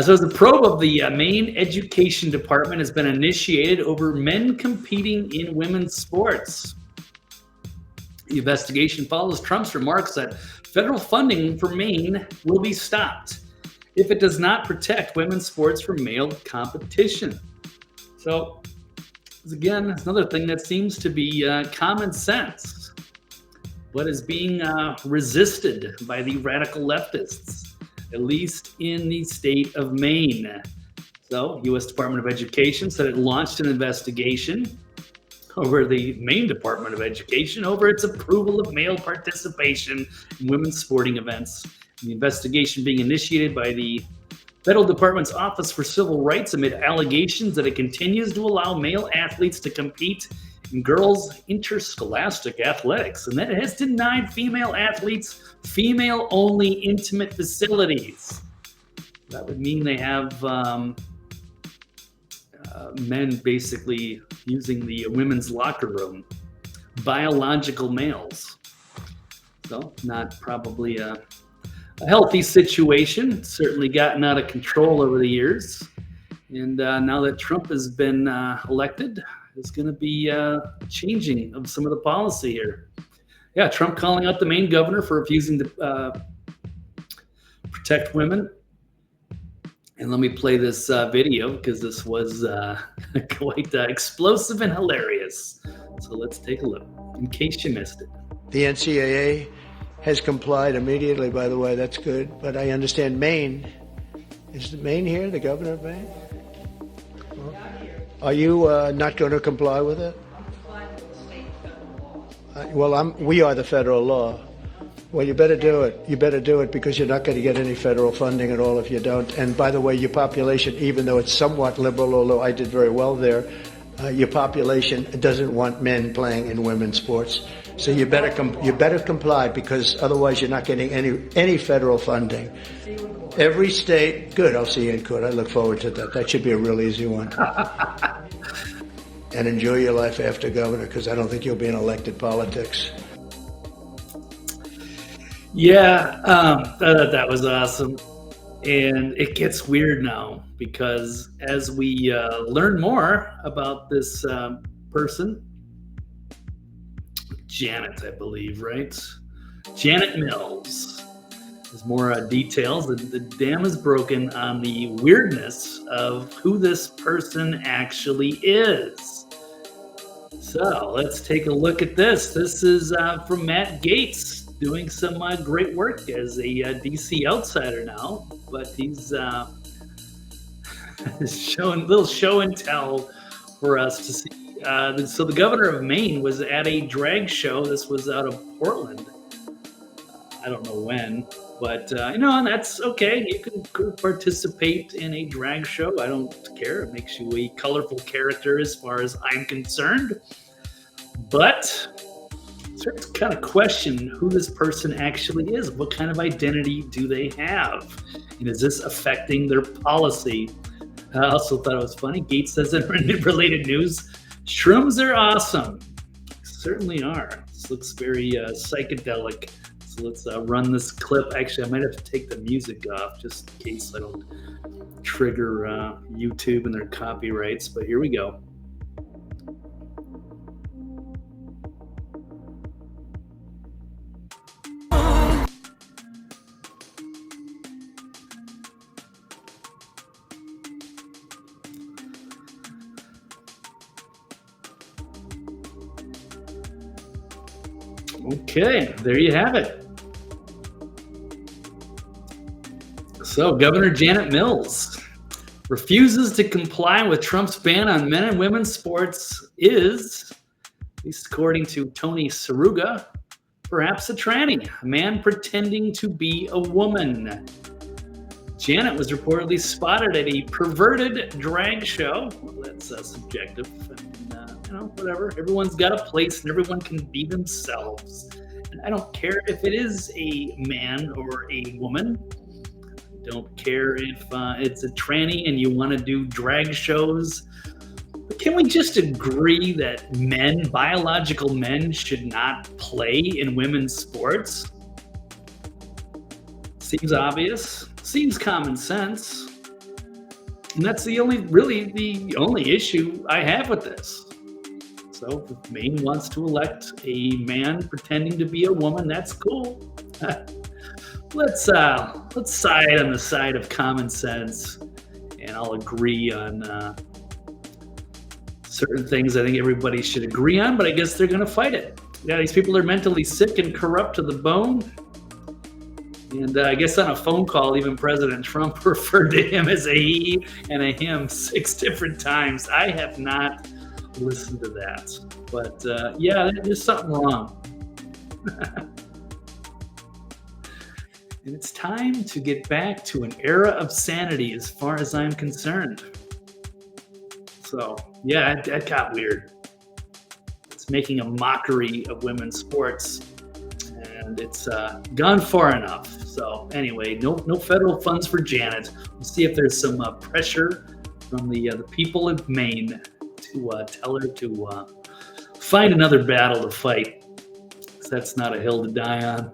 So the probe of the Maine Education Department has been initiated over men competing in women's sports. The investigation follows Trump's remarks that federal funding for Maine will be stopped if it does not protect women's sports from male competition. So, again, it's another thing that seems to be common sense, but is being resisted by the radical leftists, at least in the state of Maine. So, U.S. Department of Education said it launched an investigation over the Maine Department of Education over its approval of male participation in women's sporting events. The investigation being initiated by the Federal Department's Office for Civil Rights amid allegations that it continues to allow male athletes to compete in girls' interscholastic athletics, and that it has denied female athletes female-only intimate facilities. That would mean they have men basically using the women's locker room, biological males. So not probably a healthy situation. It's certainly gotten out of control over the years. And now that Trump has been elected, there's going to be changing of some of the policy here. Yeah, Trump calling out the Maine governor for refusing to protect women. And let me play this video because this was quite explosive and hilarious. So let's take a look in case you missed it. The NCAA has complied immediately, by the way. That's good. But I understand Maine. Is Maine here, the governor of Maine? Are you not going to comply with it? Well, we are the federal law. Well, you better do it. You better do it because you're not going to get any federal funding at all if you don't. And by the way, your population, even though it's somewhat liberal, although I did very well there, your population doesn't want men playing in women's sports. So you better comply because otherwise you're not getting any federal funding. Every state, good. I'll see you in court. I look forward to that. That should be a real easy one. And enjoy your life after governor because I don't think you'll be in elected politics. Yeah, that was awesome. And it gets weird now because as we learn more about this person, Janet, I believe, right? Janet Mills. There's more details. The dam is broken on the weirdness of who this person actually is. So let's take a look at this. This is from Matt Gaetz, doing some great work as a DC outsider now, but he's showing a little show and tell for us to see. So the governor of Maine was at a drag show. This was out of Portland. I don't know when, but and that's okay. You can participate in a drag show. I don't care. It makes you a colorful character as far as I'm concerned. But start to kind of question who this person actually is. What kind of identity do they have? And is this affecting their policy? I also thought it was funny. Gates says in related news, shrooms are awesome. Certainly are. This looks very psychedelic. So let's run this clip. Actually, I might have to take the music off just in case I don't trigger YouTube and their copyrights. But here we go. Okay, there you have it. So, Governor Janet Mills refuses to comply with Trump's ban on men and women's sports is, at least according to Tony Saruga, perhaps a tranny, a man pretending to be a woman. Janet was reportedly spotted at a perverted drag show. Well, that's subjective. Whatever. Everyone's got a place and everyone can be themselves. And I don't care if it is a man or a woman. I don't care if it's a tranny and you want to do drag shows. But can we just agree that men, biological men, should not play in women's sports? Seems obvious. Seems common sense. And that's the only issue I have with this. So if Maine wants to elect a man pretending to be a woman, that's cool. Let's side on the side of common sense, and I'll agree on certain things I think everybody should agree on, but I guess they're going to fight it. Yeah, these people are mentally sick and corrupt to the bone. And I guess on a phone call, even President Trump referred to him as a he and a him 6 different times. I have not listened to that. But yeah, there's something wrong. And it's time to get back to an era of sanity as far as I'm concerned. So, yeah, that got weird. It's making a mockery of women's sports, and it's gone far enough. So, anyway, no federal funds for Janet. We'll see if there's some pressure from the people of Maine to tell her to find another battle to fight. 'Cause that's not a hill to die on.